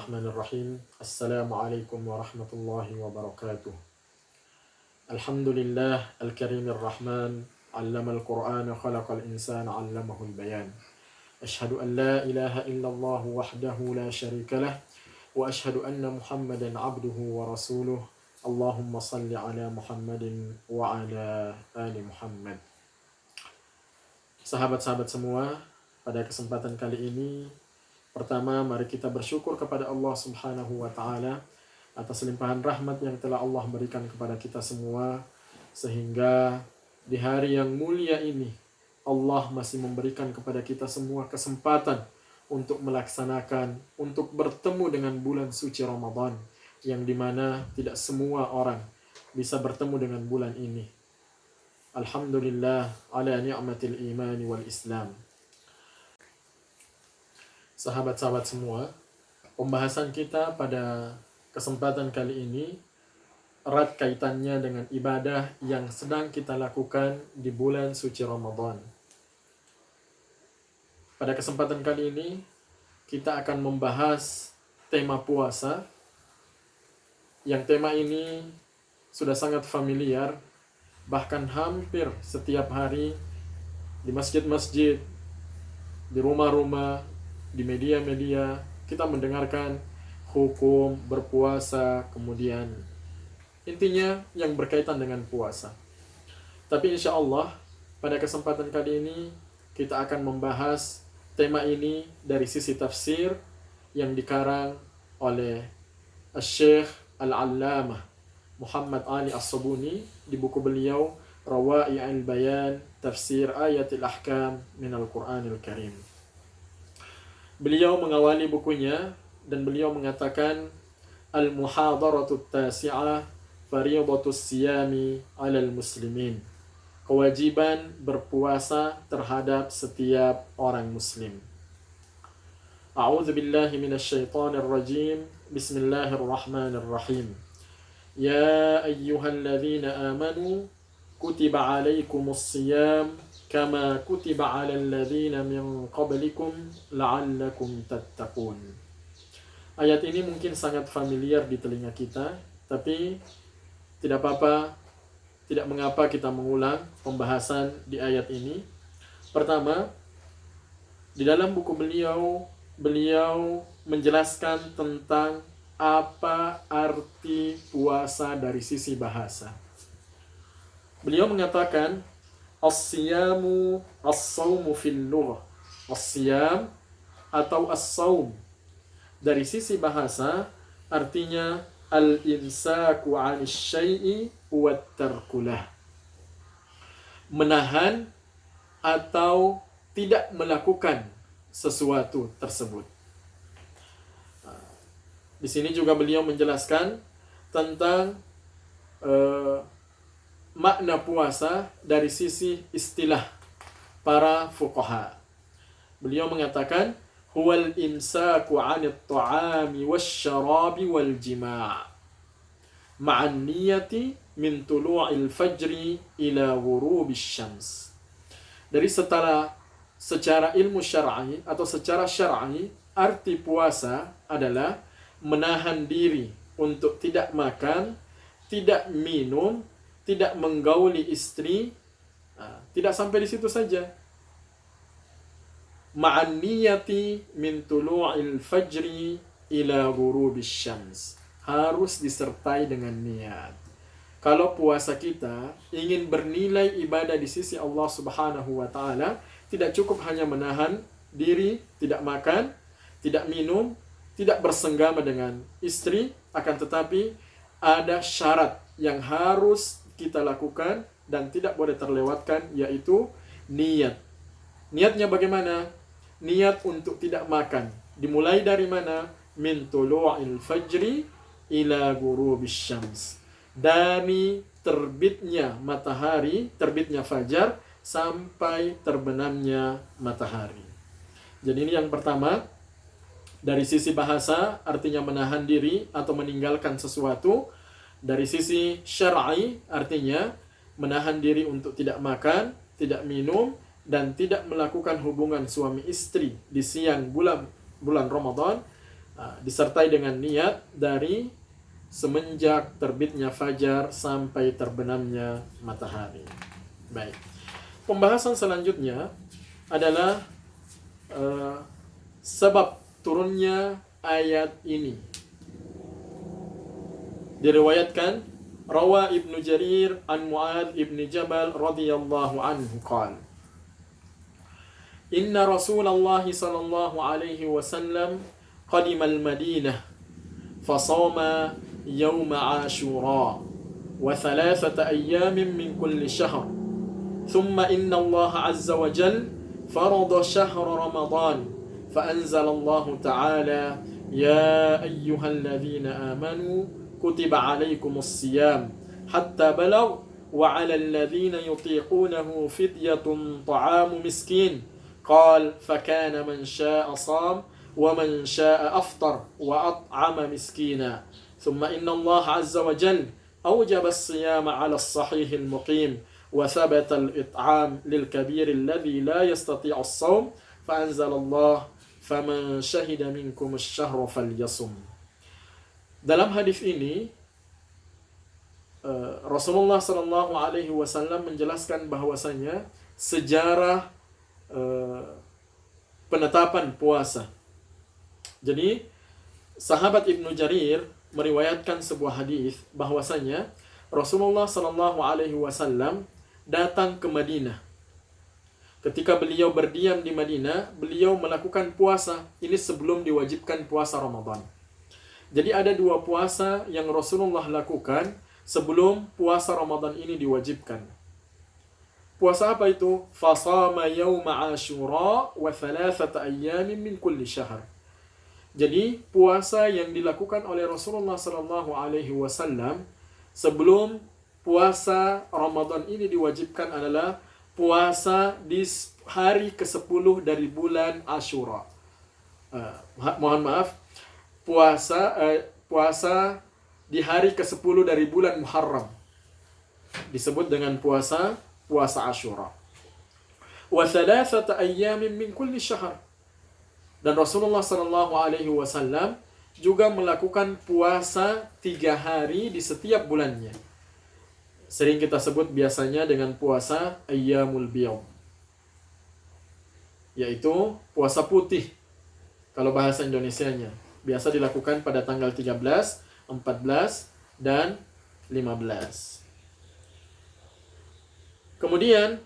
Bismillahirrahmanirrahim. Assalamualaikum warahmatullahi wabarakatuh. Alhamdulillah al-karimir rahman, 'allamal qur'ana khalaqal insana 'allamahul bayan. Asyhadu an la ilaha illallah wahdahu la syarikalah wa asyhadu anna Muhammadan 'abduhu wa rasuluh. Allahumma salli ala Muhammadin wa ala ali Muhammad. Sahabat-sahabat semua, pada kesempatan kali ini pertama, mari kita bersyukur kepada Allah Subhanahu wa Ta'ala atas limpahan rahmat yang telah Allah berikan kepada kita semua, sehingga di hari yang mulia ini Allah masih memberikan kepada kita semua kesempatan untuk melaksanakan, untuk bertemu dengan bulan suci Ramadan, yang dimana tidak semua orang bisa bertemu dengan bulan ini. Alhamdulillah ala ni'matil imani wal Islam. Sahabat-sahabat semua, pembahasan kita pada kesempatan kali ini erat kaitannya dengan ibadah yang sedang kita lakukan di bulan suci Ramadan. Pada kesempatan kali ini kita akan membahas tema puasa, yang tema ini sudah sangat familiar, bahkan hampir setiap hari di masjid-masjid, di rumah-rumah, di media-media kita mendengarkan hukum berpuasa, kemudian intinya yang berkaitan dengan puasa. Tapi insya Allah pada kesempatan kali ini kita akan membahas tema ini dari sisi tafsir yang dikarang oleh Syekh Al-Allamah Muhammad Ali As-Sabuni di buku beliau Rawai'ul Bayan Tafsir Ayatil Ahkam Minal Qur'anil Karim. Beliau mengawali bukunya dan beliau mengatakan, Al-Muhadaratut Tasi'ah Fariidatus Siyami 'alal Muslimin. Kewajiban berpuasa terhadap setiap orang muslim. A'udzu billahi minasyaitonir rajim. Bismillahirrahmanirrahim. Ya ayyuhalladzina amanu kutiba 'alaikumus shiyam kama kutiba 'alal ladzina min qablikum la'allakum tattaqun. Ayat ini mungkin sangat familiar di telinga kita, tapi tidak apa-apa, tidak mengapa kita mengulang pembahasan di ayat ini. Pertama, di dalam buku beliau menjelaskan tentang apa arti puasa dari sisi bahasa. Beliau mengatakan as-siyamu as-sawmu fil lughah. As-siyam atau as-sawm dari sisi bahasa artinya al-imsaku 'anis syai'i wa tarkulah. Menahan atau tidak melakukan sesuatu tersebut. Di sini juga beliau menjelaskan tentang makna puasa dari sisi istilah para fuqaha. Beliau mengatakan huwal imsaku 'anit ta'ami wasyarabi wal jima' ma'an niyati min tulu'il fajri ila ghurubis syams. Dari secara ilmu syar'i atau secara syar'i, arti puasa adalah menahan diri untuk tidak makan, tidak minum, tidak menggauli istri. Tidak sampai di situ saja. Ma'an niyati min tulu'il fajri ila ghurubis syams. Harus disertai dengan niat. Kalau puasa kita ingin bernilai ibadah di sisi Allah Subhanahu wa Ta'ala, tidak cukup hanya menahan diri, tidak makan, tidak minum, tidak bersenggama dengan istri, akan tetapi ada syarat yang harus kita lakukan dan tidak boleh terlewatkan, yaitu niat. Niatnya bagaimana? Niat untuk tidak makan. Dimulai dari mana? Min tulu'il fajri ila ghurubis syams. Dari terbitnya matahari, terbitnya fajar, sampai terbenamnya matahari. Jadi ini yang pertama. Dari sisi bahasa, artinya menahan diri atau meninggalkan sesuatu. Dari sisi syar'i, artinya menahan diri untuk tidak makan, tidak minum, dan tidak melakukan hubungan suami istri di siang bulan Ramadan. disertai dengan niat dari semenjak terbitnya fajar sampai terbenamnya matahari. Baik. Pembahasan selanjutnya adalah sebab turunnya ayat ini. Diriwayatkan rawa Ibnu Jarir an Mu'adz ibn Jabal radhiyallahu anhu qala Inna Rasulullah sallallahu alaihi wasallam qadima al-Madinah fasama يوم عاشوراء وثلاثة أيام من كل شهر ثم إن الله عز وجل فرض شهر رمضان فأنزل الله تعالى يا أيها الذين آمنوا كتب عليكم الصيام حتى بلغ وعلى الذين يطيقونه فدية طعام مسكين قال فكان من شاء صام ومن شاء أفطر وأطعم مسكينا ثم إن الله عز وجل أوجب الصيام على الصحيح المقيم وثبت الإطعام للكبير الذي لا يستطيع الصوم فأنزل الله فمن شهد منكم الشهر فليصم. Dalam hadis ini Rasulullah Shallallahu Alaihi Wasallam menjelaskan bahwasanya sejarah penetapan puasa. Jadi sahabat Ibnu Jarir meriwayatkan sebuah hadis bahwasanya Rasulullah Shallallahu Alaihi Wasallam datang ke Madinah. Ketika beliau berdiam di Madinah, beliau melakukan puasa. Ini sebelum diwajibkan puasa Ramadan. Jadi ada dua puasa yang Rasulullah lakukan sebelum puasa Ramadan ini diwajibkan. Puasa apa itu? Fasama yawma Ashura wa thalathata ayyamin min kulli syahr. Jadi puasa yang dilakukan oleh Rasulullah Sallallahu Alaihi Wasallam sebelum puasa Ramadan ini diwajibkan adalah puasa di hari ke-10 dari bulan Ashura. Mohon maaf, puasa di hari ke-10 dari bulan Muharram disebut dengan puasa Ashura. Wa thalathata ayyamin min kulli syahr. Dan Rasulullah Sallallahu Alaihi Wasallam juga melakukan puasa 3 hari di setiap bulannya. Sering kita sebut biasanya dengan puasa Ayyamul Biyad, yaitu puasa putih. Kalau bahasa Indonesianya, biasa dilakukan pada tanggal 13, 14, dan 15. Kemudian,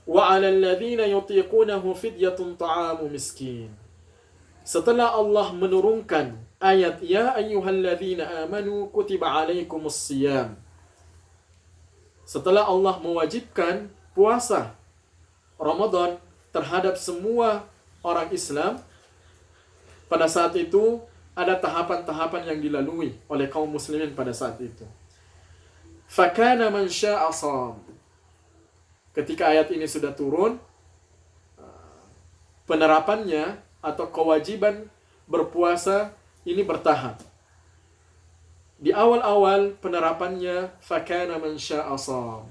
wa 'alal ladzina yutiqunahu fidyatun ta'amu miskin. Setelah Allah menurunkan ayat ya ayyuhalladzina amanu kutiba alaikumus shiyam. Setelah Allah mewajibkan puasa Ramadan terhadap semua orang Islam, pada saat itu ada tahapan-tahapan yang dilalui oleh kaum muslimin pada saat itu. Fakana man syaa sham. Ketika ayat ini sudah turun, penerapannya atau kewajiban berpuasa ini bertahap. Di awal-awal penerapannya fakana man syaa sham.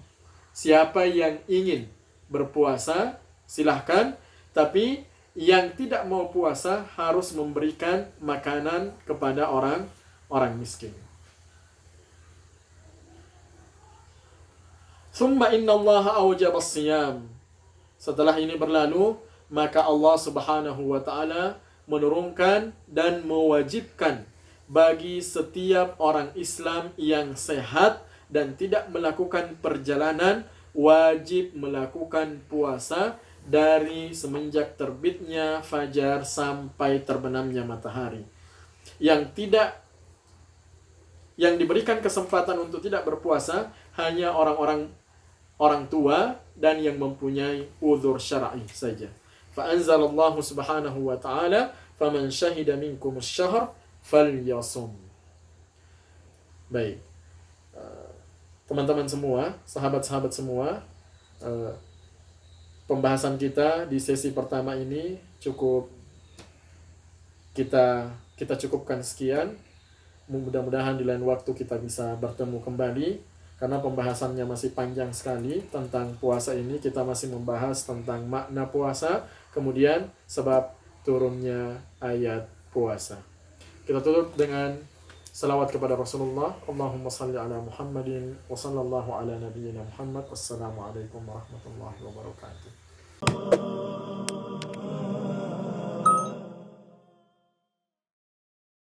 Siapa yang ingin berpuasa silahkan, tapi yang tidak mau puasa harus memberikan makanan kepada orang miskin. Tsumma innallaha awjaba as-siyam. Setelah ini berlalu, maka Allah Subhanahu wa taala menurunkan dan mewajibkan bagi setiap orang Islam yang sehat dan tidak melakukan perjalanan wajib melakukan puasa dari semenjak terbitnya fajar sampai terbenamnya matahari. Yang diberikan kesempatan untuk tidak berpuasa hanya orang tua dan yang mempunyai uzur syar'i saja. Fa'anzalallahu subhanahu wa ta'ala faman syahida minkum asy-syahr falyasum. Baik. Teman-teman semua, sahabat-sahabat semua, pembahasan kita di sesi pertama ini cukup kita cukupkan sekian. Mudah-mudahan di lain waktu kita bisa bertemu kembali, karena pembahasannya masih panjang sekali tentang puasa ini. Kita masih membahas tentang makna puasa, kemudian sebab turunnya ayat puasa. Kita tutup dengan salawat kepada Rasulullah. Allahumma salli ala Muhammadin wa sallallahu ala nabiyyina Muhammad. Wassalamualaikum warahmatullahi wabarakatuh.